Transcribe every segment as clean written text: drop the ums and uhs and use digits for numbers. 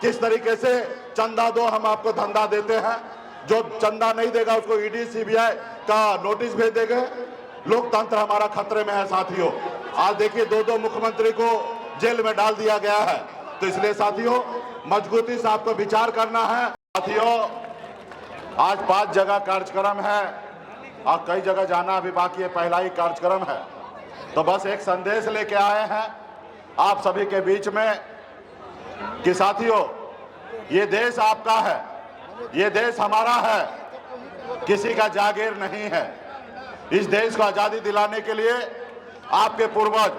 किस तरीके से चंदा दो हम आपको धंधा देते हैं, जो चंदा नहीं देगा उसको ईडी सीबीआई का नोटिस भेज देंगे। लोकतंत्र हमारा खतरे में है साथियों। आज देखिए दो मुख्यमंत्री को जेल में डाल दिया गया है। तो इसलिए साथियों मजबूती से आपको विचार करना है। साथियों आज 5 जगह कार्यक्रम है और कई जगह जाना अभी बाकी है, पहला ही कार्यक्रम है। तो बस एक संदेश लेके आए हैं आप सभी के बीच में कि साथियों ये देश आपका है, ये देश हमारा है, किसी का जागीर नहीं है। इस देश को आजादी दिलाने के लिए आपके पूर्वज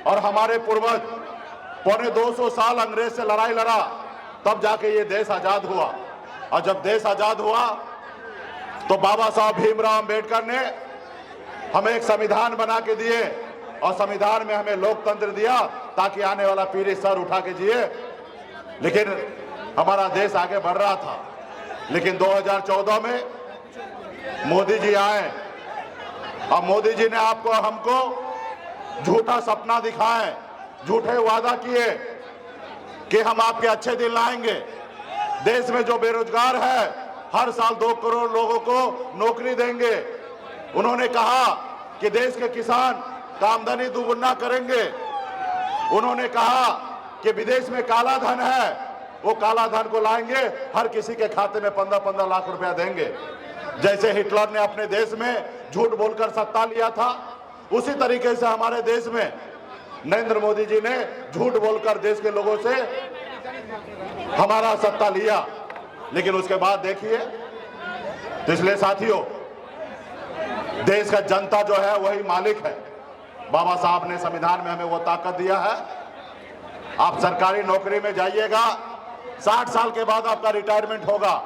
और हमारे पूर्वज पौने 200 साल अंग्रेज से लड़ाई लड़ा, तब जाके ये देश आजाद हुआ। और जब देश आजाद हुआ तो बाबा साहब भीमराव अंबेडकर ने हमें एक संविधान बना के दिए और संविधान में हमें लोकतंत्र दिया ताकि आने वाला पीढ़ी सर उठा के जिए। लेकिन हमारा देश आगे बढ़ रहा था। लेकिन 2014 में मोदी जी आए और मोदी जी ने आपको हमको झूठा सपना दिखाए, झूठे वादा किए कि हम आपके अच्छे दिन लाएंगे। देश में जो बेरोजगार है हर साल 2 करोड़ लोगों को नौकरी देंगे। उन्होंने कहा कि देश के किसान का आमदनी दुगुना करेंगे। उन्होंने कहा कि विदेश में काला धन है, वो काला धन को लाएंगे, हर किसी के खाते में 15-15 लाख रुपया देंगे। जैसे हिटलर ने अपने देश में झूठ बोलकर सत्ता लिया था, उसी तरीके से हमारे देश में नरेंद्र मोदी जी ने झूठ बोलकर देश के लोगों से हमारा सत्ता लिया। लेकिन उसके बाद देखिए, तो इसलिए साथियों देश का जनता जो है वही मालिक है। बाबा साहब ने संविधान में हमें वो ताकत दिया है। आप सरकारी नौकरी में जाइएगा, 60 साल के बाद आपका रिटायरमेंट होगा,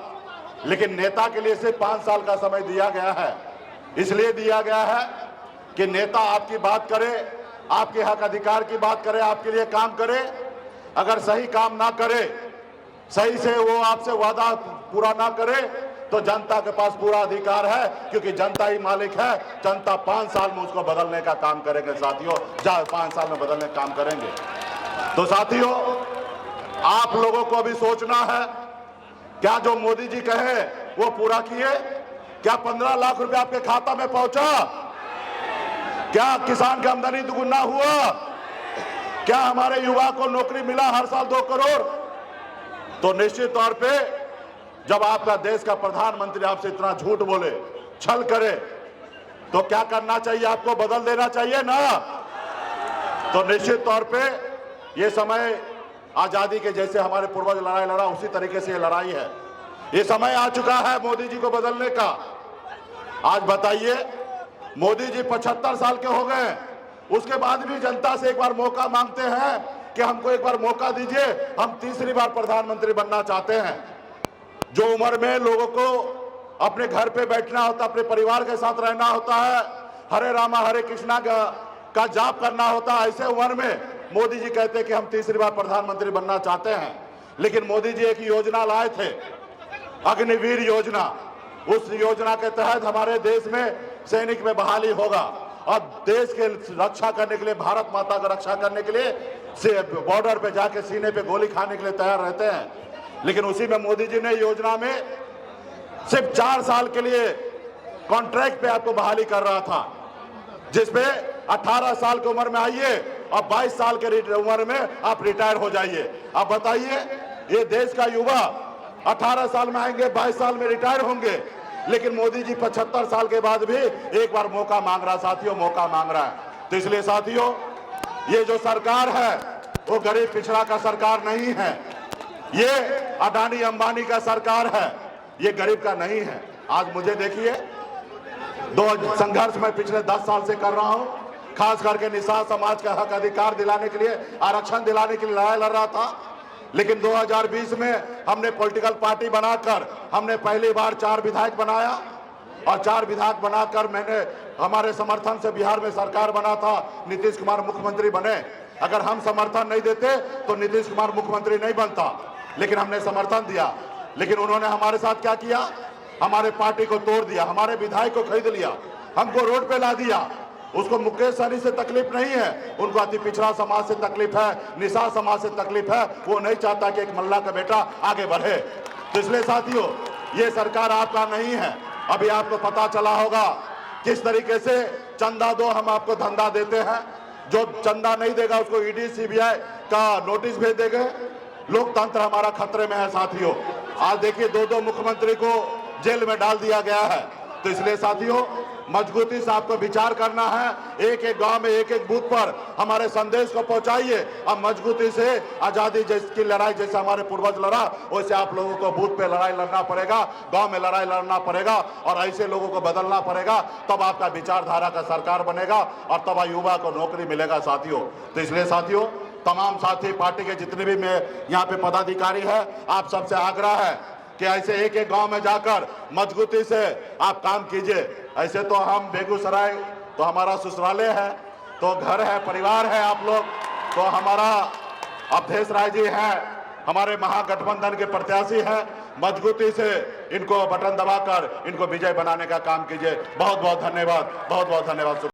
लेकिन नेता के लिए सिर्फ 5 साल का समय दिया गया है। इसलिए दिया गया है कि नेता आपकी बात करे, आपके हक अधिकार की बात करे, आपके लिए काम करे। अगर सही काम ना करे, सही से वो आपसे वादा पूरा ना करे, तो जनता के पास पूरा अधिकार है, क्योंकि जनता ही मालिक है। जनता 5 साल में उसको बदलने का काम करेंगे साथियों, 5 साल में बदलने का काम करेंगे। तो साथियों आप लोगों को अभी सोचना है, क्या जो मोदी जी कहे वो पूरा किए? क्या 15 लाख रुपए आपके खाता में पहुंचा? क्या किसान की आमदनी दुगुना हुआ? क्या हमारे युवा को नौकरी मिला हर साल 2 करोड़? तो निश्चित तौर पे जब आपका देश का प्रधानमंत्री आपसे इतना झूठ बोले, छल करे, तो क्या करना चाहिए? आपको बदल देना चाहिए ना। तो निश्चित तौर पे ये समय आजादी के जैसे हमारे पूर्वज लड़ाई लड़ा, उसी तरीके से ये लड़ाई है। ये समय आ चुका है मोदी जी को बदलने का। आज बताइए, मोदी जी 75 साल के हो गए, उसके बाद भी जनता से एक बार मौका मांगते हैं कि हमको एक बार मौका दीजिए, हम तीसरी बार प्रधानमंत्री बनना चाहते हैं। जो उम्र में लोगों को अपने घर पे बैठना होता, अपने परिवार के साथ रहना होता है, हरे रामा हरे कृष्णा का जाप करना होता है, ऐसे उम्र में मोदी जी कहते हैं कि हम तीसरी बार प्रधानमंत्री बनना चाहते हैं। लेकिन मोदी जी एक योजना लाए थे, अग्निवीर योजना। उस योजना के तहत हमारे देश में सैनिक में बहाली होगा और देश के रक्षा करने के लिए, भारत माता का रक्षा करने के लिए बॉर्डर पे जाके सीने पे गोली खाने के लिए तैयार रहते हैं। लेकिन उसी में मोदी जी ने योजना में सिर्फ 4 साल के लिए कॉन्ट्रैक्ट पे आपको बहाली कर रहा था, जिसपे 18 साल की उम्र में आइए और 22 साल के उम्र में आप रिटायर हो जाइए। अब बताइए, ये देश का युवा 18 साल में आएंगे, 22 साल में रिटायर होंगे, लेकिन मोदी जी 75 साल के बाद भी एक बार मौका मांग रहा है साथियों, मौका मांग रहा है। तो इसलिए साथियों ये जो सरकार है वो गरीब पिछड़ा का सरकार नहीं है, ये अडानी अंबानी का सरकार है, ये गरीब का नहीं है। आज मुझे देखिए, 2 संघर्ष मैं पिछले 10 साल से कर रहा हूं, खास करके निषाद समाज का हक अधिकार दिलाने के लिए, आरक्षण दिलाने के लिए लड़ाई लड़ रहा था। लेकिन 2020 में हमने पॉलिटिकल पार्टी बनाकर हमने पहली बार 4 विधायक बनाया और 4 विधायक बनाकर मैंने हमारे समर्थन से बिहार में सरकार बना था, नीतीश कुमार मुख्यमंत्री बने। अगर हम समर्थन नहीं देते तो नीतीश कुमार मुख्यमंत्री नहीं बनता, लेकिन हमने समर्थन दिया। लेकिन उन्होंने हमारे साथ क्या किया? हमारे पार्टी को तोड़ दिया, हमारे विधायक को खरीद लिया, हमको रोड पे ला दिया। उसको मुकेश सहनी से तकलीफ नहीं है, उनको अति पिछड़ा समाज से तकलीफ है, निषाद समाज से तकलीफ है। वो नहीं चाहता कि एक मल्ला का बेटा आगे बढ़े। तो इसलिए साथियों, ये सरकार आपका नहीं है। अभी आपको पता चला होगा किस तरीके से चंदा दो हम आपको धंधा देते हैं। जो चंदा नहीं देगा उसको ईडी सीबीआई का नोटिस भेज देंगे। लोकतंत्र हमारा खतरे में है साथियों। आज देखिए, दो मुख्यमंत्री को जेल में डाल दिया गया है। तो इसलिए साथियों, मजबूती से आपको विचार करना है। एक एक गांव में, एक एक बूथ पर हमारे संदेश को पहुंचाइए। अब मजबूती से आजादी की लड़ाई जैसे हमारे पूर्वज लड़ा, वैसे आप लोगों को बूथ पे लड़ाई लड़ना पड़ेगा, गांव में लड़ाई लड़ना पड़ेगा और ऐसे लोगों को बदलना पड़ेगा। तब आपका विचारधारा का सरकार बनेगा और तब युवा को नौकरी मिलेगा साथियों। तो इसलिए साथियों, तमाम साथी, पार्टी के जितने भी में यहाँ पे पदाधिकारी है, आप सबसे आग्रह है कि ऐसे एक एक गांव में जाकर मजबूती से आप काम कीजिए। ऐसे तो हम बेगूसराय तो हमारा ससुरालय है, तो घर है, परिवार है आप लोग। तो हमारा अवधेश राय जी हैं, हमारे महागठबंधन के प्रत्याशी हैं। मजबूती से इनको बटन दबाकर इनको विजय बनाने का काम कीजिए। बहुत बहुत धन्यवाद, बहुत बहुत धन्यवाद।